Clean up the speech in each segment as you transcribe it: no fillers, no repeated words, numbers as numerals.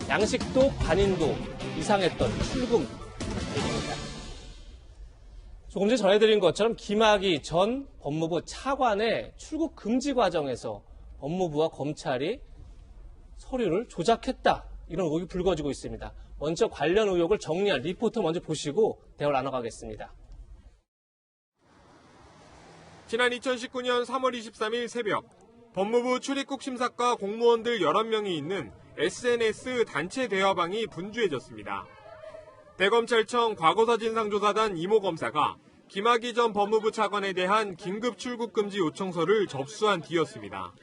양식도 관인도 이상했던 출금 얘기입니다. 조금 전에 전해드린 것처럼 김학의 전 법무부 차관의 출국 금지 과정에서 법무부와 검찰이 서류를 조작했다. 이런 의혹이 불거지고 있습니다. 먼저 관련 의혹을 정리한 리포트 먼저 보시고 대화를 나눠가겠습니다. 지난 2019년 3월 23일 새벽 법무부 출입국 심사과 공무원들 11명이 있는 SNS 단체 대화방이 분주해졌습니다. 대검찰청 과거사진상조사단 이모 검사가 김학의 전 법무부 차관에 대한 긴급 출국 금지 요청서를 접수한 뒤였습니다.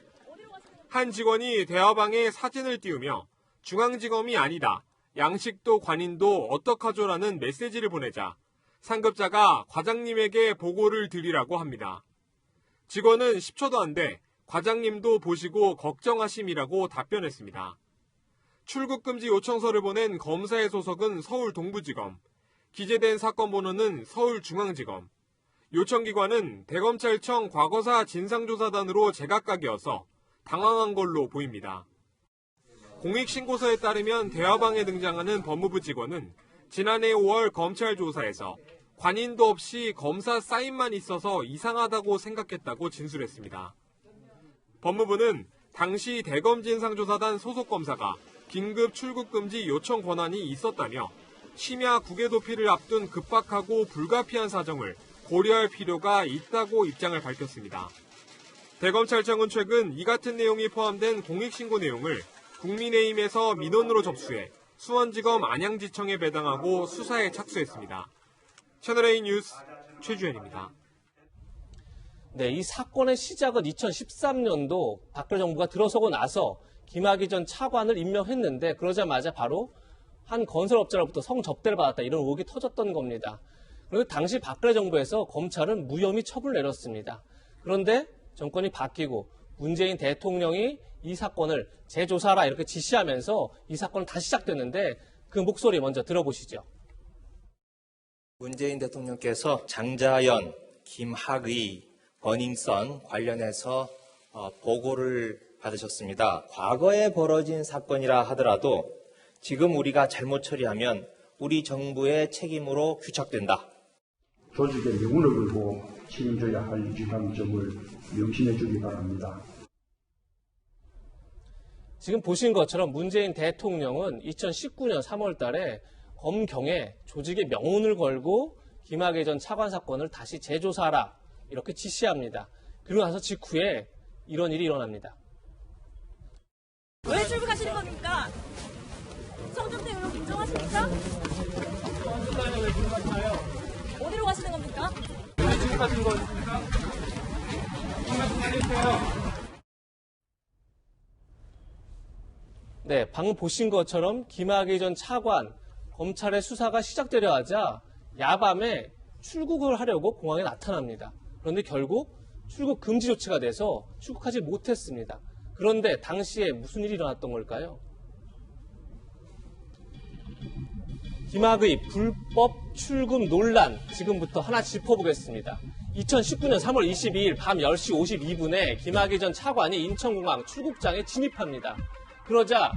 한 직원이 대화방에 사진을 띄우며 중앙지검이 아니다, 양식도 관인도 어떡하죠라는 메시지를 보내자 상급자가 과장님에게 보고를 드리라고 합니다. 직원은 10초도 안 돼 과장님도 보시고 걱정하심이라고 답변했습니다. 출국금지 요청서를 보낸 검사의 소속은 서울 동부지검, 기재된 사건 번호는 서울중앙지검, 요청기관은 대검찰청 과거사 진상조사단으로 제각각이어서 당황한 걸로 보입니다. 공익신고서에 따르면 대화방에 등장하는 법무부 직원은 지난해 5월 검찰 조사에서 관인도 없이 검사 사인만 있어서 이상하다고 생각했다고 진술했습니다. 법무부는 당시 대검진상조사단 소속검사가 긴급 출국금지 요청 권한이 있었다며 심야 국외 도피를 앞둔 급박하고 불가피한 사정을 고려할 필요가 있다고 입장을 밝혔습니다. 대검찰청은 최근 이 같은 내용이 포함된 공익신고 내용을 국민의힘에서 민원으로 접수해 수원지검 안양지청에 배당하고 수사에 착수했습니다. 채널A 뉴스 최주현입니다. 네, 이 사건의 시작은 2013년도 박근혜 정부가 들어서고 나서 김학의 전 차관을 임명했는데 그러자마자 바로 한 건설업자로부터 성접대를 받았다 이런 의혹이 터졌던 겁니다. 그리고 당시 박근혜 정부에서 검찰은 무혐의 처분을 내렸습니다. 그런데 정권이 바뀌고 문재인 대통령이 이 사건을 재조사하라 이렇게 지시하면서 이 사건은 다시 시작됐는데 그 목소리 먼저 들어보시죠. 문재인 대통령께서 장자연, 김학의, 버닝썬 관련해서 보고를 받으셨습니다. 과거에 벌어진 사건이라 하더라도 지금 우리가 잘못 처리하면 우리 정부의 책임으로 규착된다. 조직의 명운을 걸고 책임져야 할 유지한 점을 명심해 주기 바랍니다. 지금 보신 것처럼 문재인 대통령은 2019년 3월 달에 검경에 조직의 명운을 걸고 김학의 전 차관 사건을 다시 재조사하라 이렇게 지시합니다. 그리고 나서 직후에 이런 일이 일어납니다. 왜 출국하시는 겁니까? 성접대 의혹 인정하십니까? 어디로 가시는 겁니까? 왜 출국하시는 겁니까? 네, 방금 보신 것처럼 김학의 전 차관 검찰의 수사가 시작되려 하자 야밤에 출국을 하려고 공항에 나타납니다. 그런데 결국 출국 금지 조치가 돼서 출국하지 못했습니다. 그런데 당시에 무슨 일이 일어났던 걸까요? 김학의 불법 출국 논란 지금부터 하나 짚어보겠습니다. 2019년 3월 22일 밤 10시 52분에 김학의 전 차관이 인천공항 출국장에 진입합니다. 그러자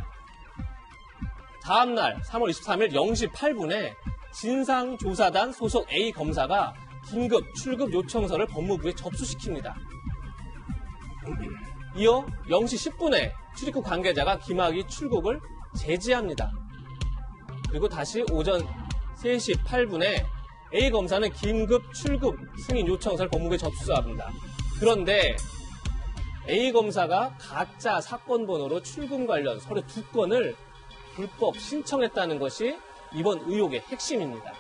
다음날 3월 23일 0시 8분에 진상조사단 소속 A 검사가 긴급 출국 요청서를 법무부에 접수시킵니다. 이어 0시 10분에 출입국 관계자가 김학의 출국을 제지합니다. 그리고 다시 오전 3시 8분에 A 검사는 긴급 출국 승인 요청서를 법무부에 접수합니다. 그런데 A 검사가 가짜 사건 번호로 출금 관련 서류 2건을 불법 신청했다는 것이 이번 의혹의 핵심입니다.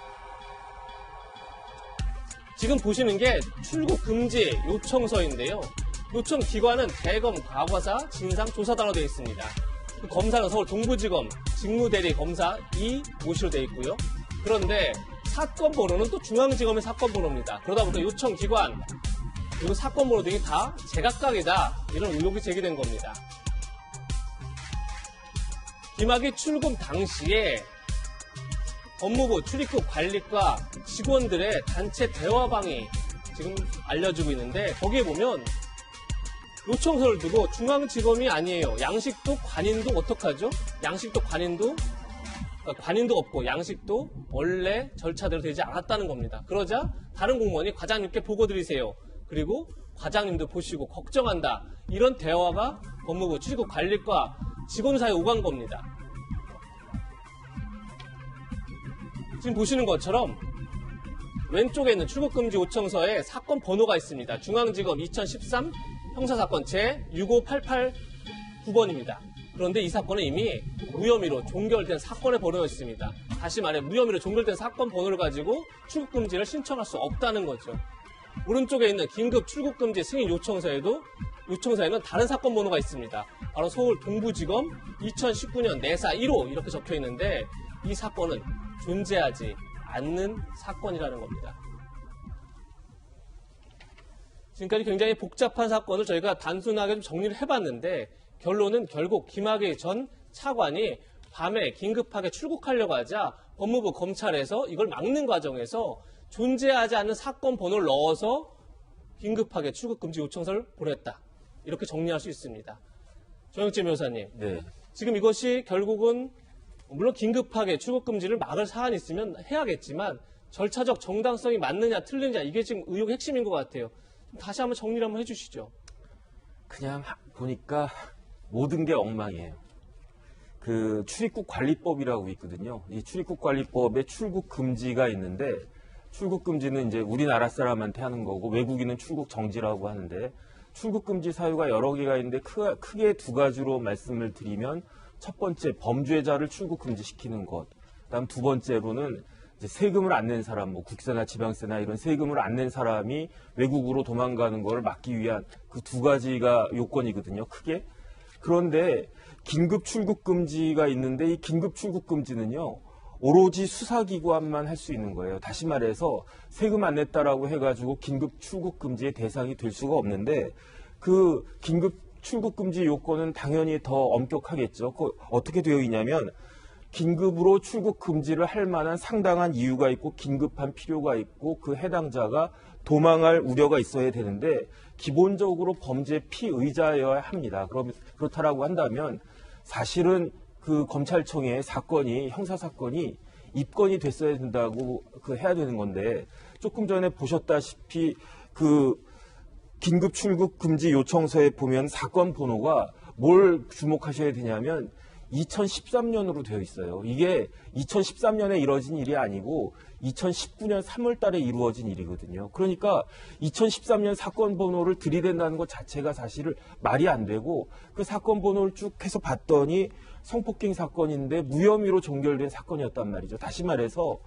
지금 보시는 게 출국 금지 요청서인데요. 요청 기관은 대검 과거사 진상조사단으로 되어 있습니다. 검사는 서울 동부지검 직무대리 검사 이모씨로 되어 있고요. 그런데 사건 번호는 또 중앙지검의 사건 번호입니다. 그러다 보니까 요청 기관 그리고 사건 번호 등이 다 제각각이다 이런 의혹이 제기된 겁니다. 김학의 출금 당시에 법무부 출입국 관리과 직원들의 단체 대화방이 지금 알려지고 있는데 거기에 보면 요청서를 두고 중앙지검이 아니에요. 양식도 관인도 어떡하죠? 양식도 관인도 없고 양식도 원래 절차대로 되지 않았다는 겁니다. 그러자 다른 공무원이 과장님께 보고 드리세요. 그리고 과장님도 보시고 걱정한다. 이런 대화가 법무부 출입국 관리과 직원 사이에 오간 겁니다. 지금 보시는 것처럼 왼쪽에 있는 출국금지 요청서에 사건 번호가 있습니다. 중앙지검 2013 형사사건 제65889번입니다. 그런데 이 사건은 이미 무혐의로 종결된 사건에 번호가 있습니다. 다시 말해 무혐의로 종결된 사건 번호를 가지고 출국금지를 신청할 수 없다는 거죠. 오른쪽에 있는 긴급 출국금지 승인 요청서에는 다른 사건 번호가 있습니다. 바로 서울 동부지검 2019년 내사 1호 이렇게 적혀 있는데 이 사건은 존재하지 않는 사건이라는 겁니다. 지금까지 굉장히 복잡한 사건을 저희가 단순하게 좀 정리를 해봤는데 결론은 결국 김학의 전 차관이 밤에 긴급하게 출국하려고 하자 법무부 검찰에서 이걸 막는 과정에서 존재하지 않는 사건 번호를 넣어서 긴급하게 출국금지 요청서를 보냈다. 이렇게 정리할 수 있습니다. 조영진 변호사님. 네. 지금 이것이 결국은 물론 긴급하게 출국금지를 막을 사안이 있으면 해야겠지만 절차적 정당성이 맞느냐 틀리느냐 이게 지금 의혹의 핵심인 것 같아요. 다시 한번 정리를 한번 해주시죠. 그냥 보니까 모든 게 엉망이에요. 그 출입국 관리법이라고 있거든요. 이 출입국 관리법에 출국 금지가 있는데 출국 금지는 이제 우리나라 사람한테 하는 거고 외국인은 출국 정지라고 하는데 출국 금지 사유가 여러 개가 있는데 크게 두 가지로 말씀을 드리면 첫 번째 범죄자를 출국 금지시키는 것. 그다음 두 번째로는 이제 세금을 안 낸 사람, 뭐 국세나 지방세나 이런 세금을 안 낸 사람이 외국으로 도망가는 걸 막기 위한 그 두 가지가 요건이거든요. 크게. 그런데 긴급 출국 금지가 있는데 이 긴급 출국 금지는요. 오로지 수사기관만 할 수 있는 거예요. 다시 말해서 세금 안 냈다라고 해가지고 긴급 출국 금지의 대상이 될 수가 없는데 그 긴급 출국 금지 요건은 당연히 더 엄격하겠죠. 어떻게 되어 있냐면 긴급으로 출국 금지를 할 만한 상당한 이유가 있고 긴급한 필요가 있고 그 해당자가 도망할 우려가 있어야 되는데 기본적으로 범죄 피의자여야 합니다. 그렇다라고 한다면 사실은 그 검찰청의 사건이 형사사건이 입건이 됐어야 된다고 해야 되는 건데 조금 전에 보셨다시피 그 긴급 출국 금지 요청서에 보면 사건 번호가 뭘 주목하셔야 되냐면 2013년으로 되어 있어요. 이게 2013년에 이루어진 일이 아니고 2019년 3월 달에 이루어진 일이거든요. 그러니까 2013년 사건 번호를 들이댄다는 것 자체가 사실은 말이 안 되고 그 사건 번호를 쭉 해서 봤더니 성폭행 사건인데 무혐의로 종결된 사건이었단 말이죠. 다시 말해서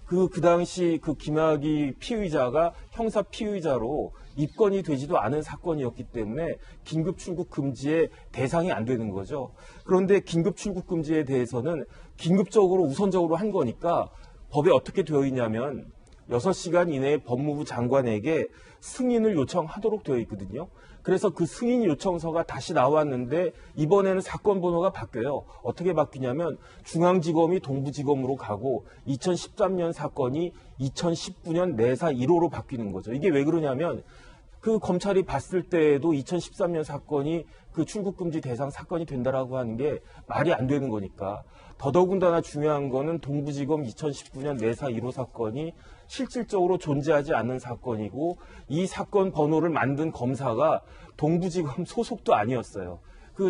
그 당시 그 김학의 피의자가 형사 피의자로 입건이 되지도 않은 사건이었기 때문에 긴급 출국 금지의 대상이 안 되는 거죠. 그런데 긴급 출국 금지에 대해서는 긴급적으로 우선적으로 한 거니까 법에 어떻게 되어 있냐면 6시간 이내에 법무부 장관에게 승인을 요청하도록 되어 있거든요. 그래서 그 승인 요청서가 다시 나왔는데 이번에는 사건 번호가 바뀌어요. 어떻게 바뀌냐면 중앙지검이 동부지검으로 가고 2013년 사건이 2019년 내사 1호로 바뀌는 거죠. 이게 왜 그러냐면 그 검찰이 봤을 때에도 2013년 사건이 그 출국금지 대상 사건이 된다라고 하는 게 말이 안 되는 거니까. 더더군다나 중요한 거는 동부지검 2019년 내사 1호 사건이 실질적으로 존재하지 않는 사건이고 이 사건 번호를 만든 검사가 동부지검 소속도 아니었어요.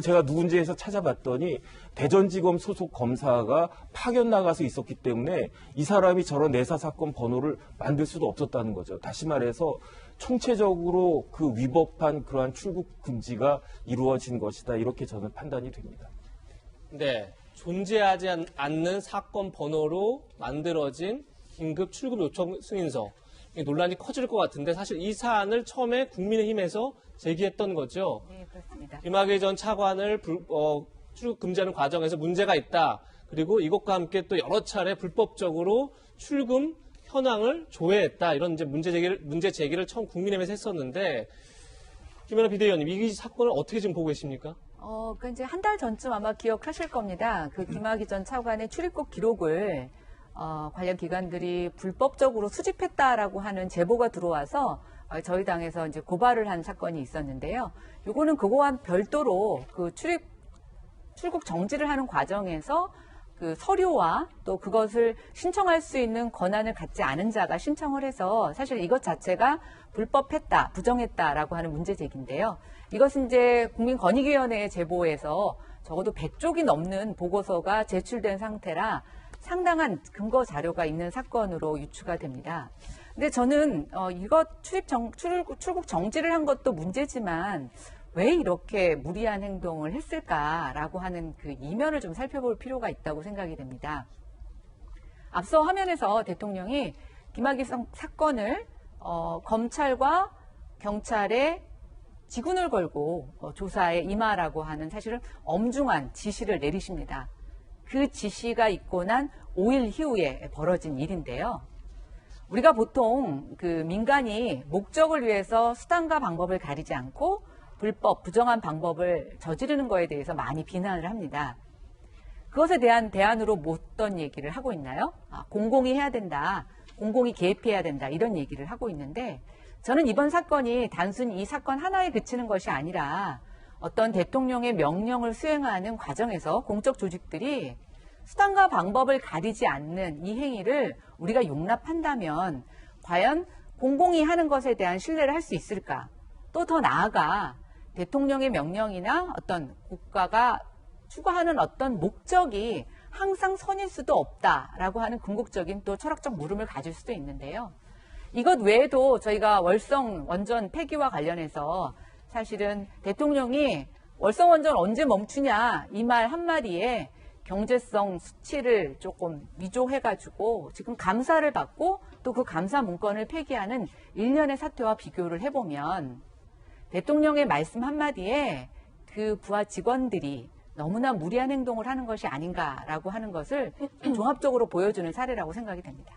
제가 누군지 해서 찾아봤더니 대전지검 소속 검사가 파견 나가서 있었기 때문에 이 사람이 저런 내사 사건 번호를 만들 수도 없었다는 거죠. 다시 말해서 총체적으로 그 위법한 그러한 출국 금지가 이루어진 것이다. 이렇게 저는 판단이 됩니다. 네, 존재하지 않는 사건 번호로 만들어진 긴급 출국 요청 승인서. 논란이 커질 것 같은데 사실 이 사안을 처음에 국민의힘에서 제기했던 거죠. 네, 그렇습니다. 김학의 전 차관을 출국 금지하는 과정에서 문제가 있다. 그리고 이것과 함께 또 여러 차례 불법적으로 출금 현황을 조회했다. 이런 이제 문제 제기를 처음 국민의힘에서 했었는데 김연아 비대위원님 이 사건을 어떻게 지금 보고 계십니까? 그러니까 이제 한 달 전쯤 아마 기억하실 겁니다. 그 김학의 전 차관의 출입국 기록을 관련 기관들이 불법적으로 수집했다라고 하는 제보가 들어와서 저희 당에서 이제 고발을 한 사건이 있었는데요. 요거는 그거와 별도로 그 출국 정지를 하는 과정에서 그 서류와 또 그것을 신청할 수 있는 권한을 갖지 않은 자가 신청을 해서 사실 이것 자체가 불법했다, 부정했다라고 하는 문제 제기인데요. 이것은 이제 국민권익위원회의 제보에서 적어도 100쪽이 넘는 보고서가 제출된 상태라 상당한 근거 자료가 있는 사건으로 유추가 됩니다. 근데 저는 이것 출국 정지를 한 것도 문제지만 왜 이렇게 무리한 행동을 했을까라고 하는 그 이면을 좀 살펴볼 필요가 있다고 생각이 됩니다. 앞서 화면에서 대통령이 김학의 사건을 검찰과 경찰에 지군을 걸고 조사에 임하라고 하는 사실은 엄중한 지시를 내리십니다. 그 지시가 있고 난 5일 이후에 벌어진 일인데요. 우리가 보통 그 민간이 목적을 위해서 수단과 방법을 가리지 않고 불법, 부정한 방법을 저지르는 거에 대해서 많이 비난을 합니다. 그것에 대한 대안으로 뭐 어떤 얘기를 하고 있나요? 공공이 해야 된다, 공공이 개입해야 된다, 이런 얘기를 하고 있는데 저는 이번 사건이 단순히 이 사건 하나에 그치는 것이 아니라 어떤 대통령의 명령을 수행하는 과정에서 공적 조직들이 수단과 방법을 가리지 않는 이 행위를 우리가 용납한다면 과연 공공이 하는 것에 대한 신뢰를 할 수 있을까? 또 더 나아가 대통령의 명령이나 어떤 국가가 추구하는 어떤 목적이 항상 선일 수도 없다라고 하는 궁극적인 또 철학적 물음을 가질 수도 있는데요. 이것 외에도 저희가 월성 원전 폐기와 관련해서 사실은 대통령이 월성 원전 언제 멈추냐 이 말 한마디에 경제성 수치를 조금 위조해가지고 지금 감사를 받고 또 그 감사 문건을 폐기하는 일련의 사태와 비교를 해보면 대통령의 말씀 한마디에 그 부하 직원들이 너무나 무리한 행동을 하는 것이 아닌가라고 하는 것을 종합적으로 보여주는 사례라고 생각이 됩니다.